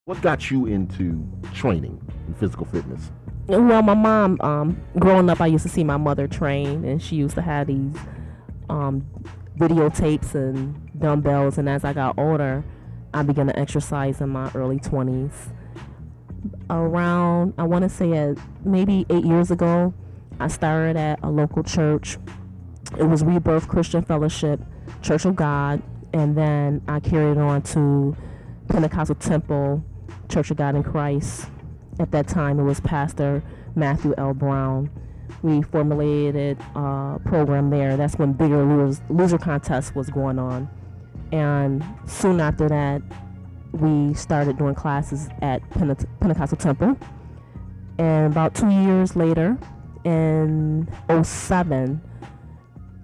What got you into training in physical fitness? Well, my mom, growing up, I used to see my mother train, and she used to have these um, videotapes and dumbbells. And as I got older, I began to exercise in my early 20s. Around, I want to say, maybe 8 years ago, I started at a local church. It was Rebirth Christian Fellowship, Church of God, and then I carried on to Pentecostal Temple, Church of God in Christ. At that time, it was Pastor Matthew L. Brown. We formulated a program there. That's when Bigger Loser Contest was going on. And soon after that, we started doing classes at Pentecostal Temple. And about 2 years later, in '07,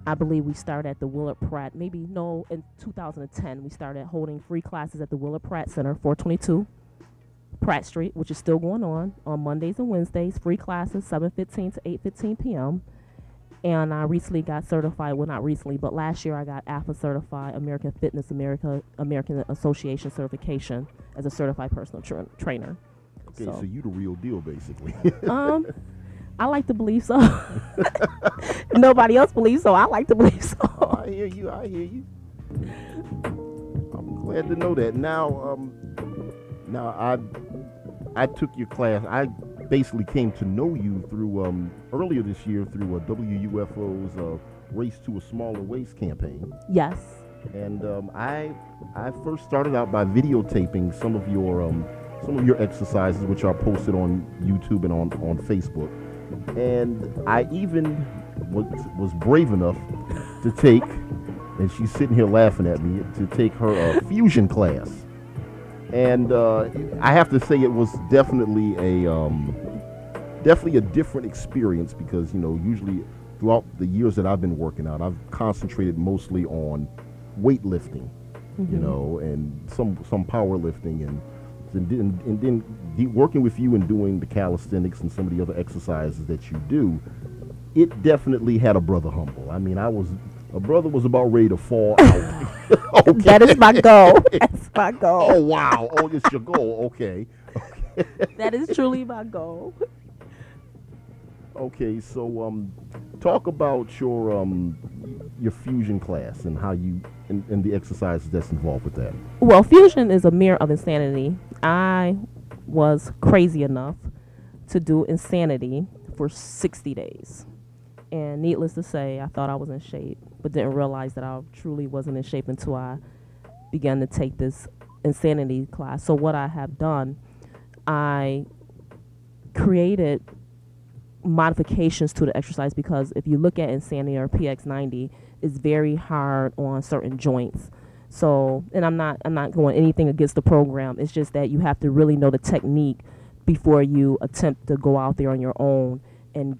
I believe we started at the Willard Pratt. Maybe, no, in 2010, we started holding free classes at the Willard Pratt Center, 422 Pratt Street, which is still going on Mondays and Wednesdays. Free classes, 7:15 to 8:15 p.m. And I recently got certified. Well, not recently, but last year I got AFA certified, American Association certification as a certified personal trainer. Okay, so you the real deal, basically. I like to believe so. Nobody else believes so. I like to believe so. I hear you. I'm glad to know that. Now I took your class. I basically came to know you through earlier this year through WUFO's Race to a Smaller Waist campaign. Yes. And I first started out by videotaping some of your exercises, which are posted on YouTube and on Facebook. And I even was brave enough to take, and she's sitting here laughing at me, to take her fusion class. And I have to say it was definitely a different experience because, usually throughout the years that I've been working out, I've concentrated mostly on weightlifting, and some powerlifting and then working with you and doing the calisthenics and some of the other exercises that you do, it definitely had a brother humble. I mean, a brother was about ready to fall out. Okay. That is my goal. That's my goal. Oh, wow. Oh, it's your goal. Okay. That is truly my goal. Okay, so talk about your fusion class and how you and the exercises that's involved with that. Well, fusion is a mirror of insanity. I was crazy enough to do insanity for 60 days. And needless to say, I thought I was in shape, but didn't realize that I truly wasn't in shape until I began to take this insanity class. So what I have done, I created modifications to the exercise because if you look at insanity or PX90, it's very hard on certain joints. So, and I'm not going anything against the program. It's just that you have to really know the technique before you attempt to go out there on your own and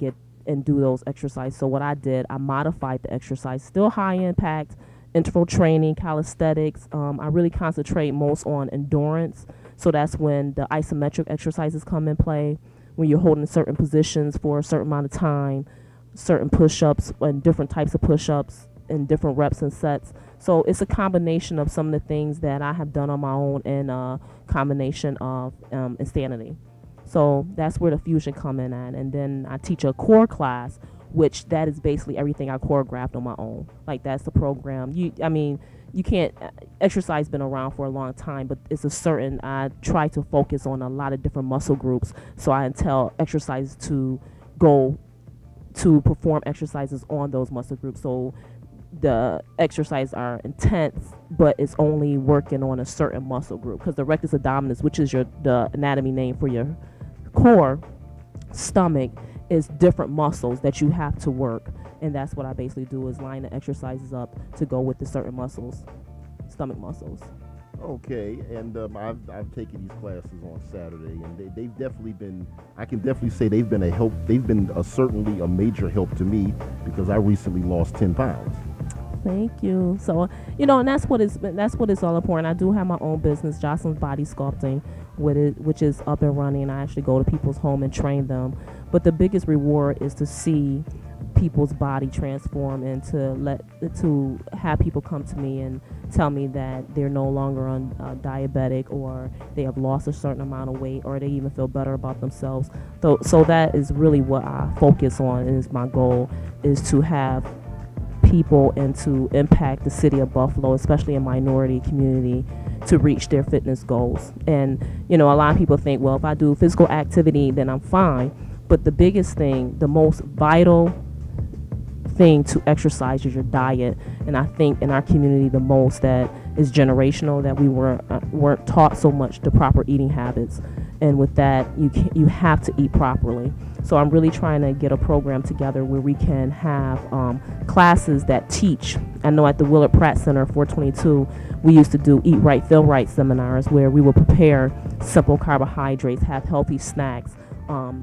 do those exercises. So what I did, I modified the exercise, still high impact, interval training, calisthenics. I really concentrate most on endurance. So that's when the isometric exercises come in play, when you're holding certain positions for a certain amount of time, certain push-ups and different types of push-ups and different reps and sets. So it's a combination of some of the things that I have done on my own and a combination of insanity. So that's where the fusion come in at. And then I teach a core class, which that is basically everything I choreographed on my own. Like that's the program. You can't, exercise been around for a long time, but I try to focus on a lot of different muscle groups. So I tell exercises to go to perform exercises on those muscle groups. So the exercises are intense, but it's only working on a certain muscle group because the rectus abdominis, which is the anatomy name for your core, stomach, is different muscles that you have to work. And that's what I basically do is line the exercises up to go with the certain muscles, stomach muscles. Okay, and I've taken these classes on Saturday, and they've definitely been. I can definitely say they've been a help. They've been certainly a major help to me because I recently lost 10 pounds. Thank you. So and that's what it's all important. I do have my own business, Jocelyn's Body Sculpting, which is up and running. I actually go to people's home and train them. But the biggest reward is to see people's body transform, and to have people come to me and tell me that they're no longer on diabetic, or they have lost a certain amount of weight, or they even feel better about themselves. So that is really what I focus on, and is my goal, is to have people and to impact the city of Buffalo, especially a minority community, to reach their fitness goals. And a lot of people think, well, if I do physical activity, then I'm fine. But the biggest thing, the most vital thing to exercise is your diet. And I think in our community, the most that is generational, that we weren't taught so much the proper eating habits. And with that, you have to eat properly. So I'm really trying to get a program together where we can have classes that teach. I know at the Willard Pratt Center 422, we used to do Eat Right, Feel Right seminars, where we would prepare simple carbohydrates, have healthy snacks,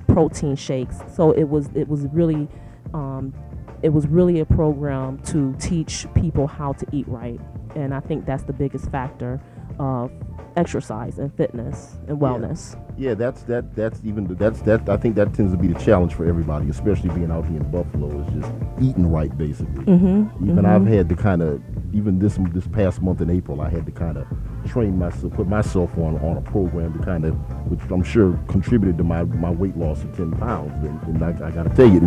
protein shakes. So it was really a program to teach people how to eat right. And I think that's the biggest factor of exercise and fitness and wellness. Yeah, that's I think that tends to be the challenge for everybody, especially being out here in Buffalo, is just eating right, basically. I've had to kind of, even this past month in April, I had to kind of train myself, put myself on a program to kind of, which I'm sure contributed to my weight loss of 10 pounds. And I got to tell you, it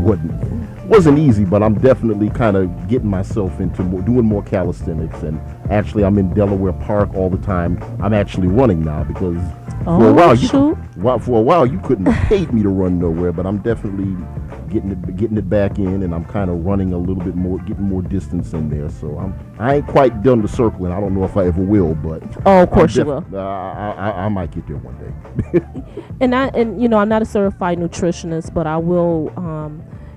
wasn't easy, but I'm definitely kind of getting myself into doing more calisthenics. And actually, I'm in Delaware Park all the time. I'm actually running now, because for a while you couldn't pay me to run nowhere, but I'm definitely getting it back in, and I'm kind of running a little bit more, getting more distance in there. So I ain't quite done the circling. I don't know if I ever will, but of course you will. I might get there one day. and I'm not a certified nutritionist, but I will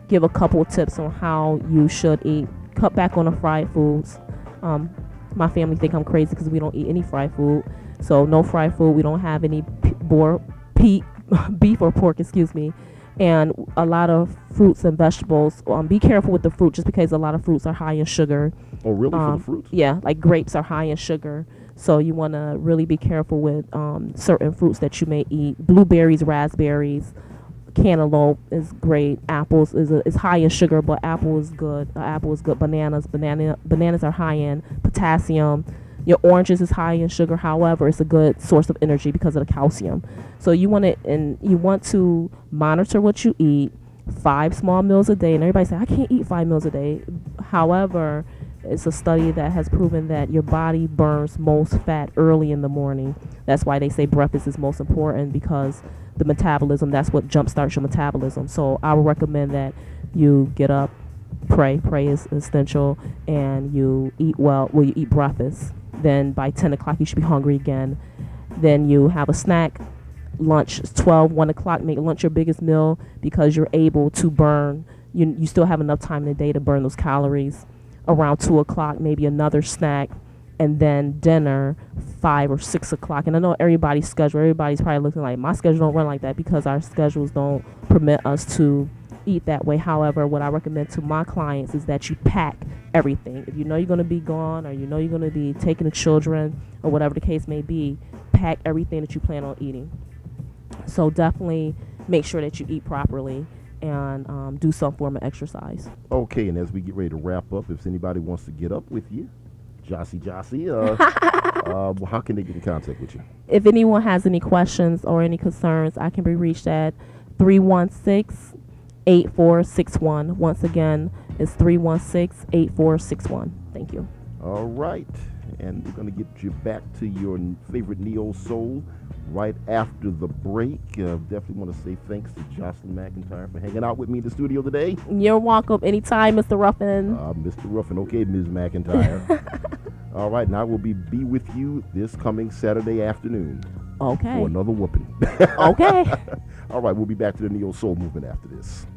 give a couple of tips on how you should eat. Cut back on the fried foods. My family think I'm crazy because we don't eat any fried food. So no fried food. We don't have any beef or pork, and a lot of fruits and vegetables. Be careful with the fruit, just because a lot of fruits are high in sugar. Oh, really? For the fruits? Yeah, like grapes are high in sugar. So you want to really be careful with certain fruits that you may eat. Blueberries, raspberries, cantaloupe is great. Apples is high in sugar, but apple is good. Bananas are high in potassium. Your oranges is high in sugar. However, it's a good source of energy because of the calcium. So you want to monitor what you eat. 5 small meals a day. And everybody say, I can't eat 5 meals a day. However, it's a study that has proven that your body burns most fat early in the morning. That's why they say breakfast is most important, because the metabolism, that's what jumpstarts your metabolism. So I would recommend that you get up, pray is essential, and you eat you eat breakfast. Then by 10 o'clock, you should be hungry again. Then you have a snack. Lunch, 12, 1 o'clock, make lunch your biggest meal, because you're able to burn, you still have enough time in the day to burn those calories. Around 2 o'clock, maybe another snack, and then dinner, 5 or 6 o'clock. And I know everybody's probably looking like, my schedule don't run like that, because our schedules don't permit us to eat that way. However, what I recommend to my clients is that you pack everything. If you know you're going to be gone, or you know you're going to be taking the children, or whatever the case may be, pack everything that you plan on eating. So definitely make sure that you eat properly, and do some form of exercise. Okay, and as we get ready to wrap up, if anybody wants to get up with you, Jossie, how can they get in contact with you? If anyone has any questions or any concerns, I can be reached at 316-8461. Once again, it's 316-8461. Thank you. All right, and we're going to get you back to your favorite neo soul right after the break. Definitely want to say thanks to Jocelyn McEntire for hanging out with me in the studio today. You're welcome. Anytime, Mr. Ruffin. Mr. Ruffin. Okay, Ms. McEntire. All right, now we'll be with you this coming Saturday afternoon. Okay. For another whooping. Okay. All right, we'll be back to the neo soul movement after this.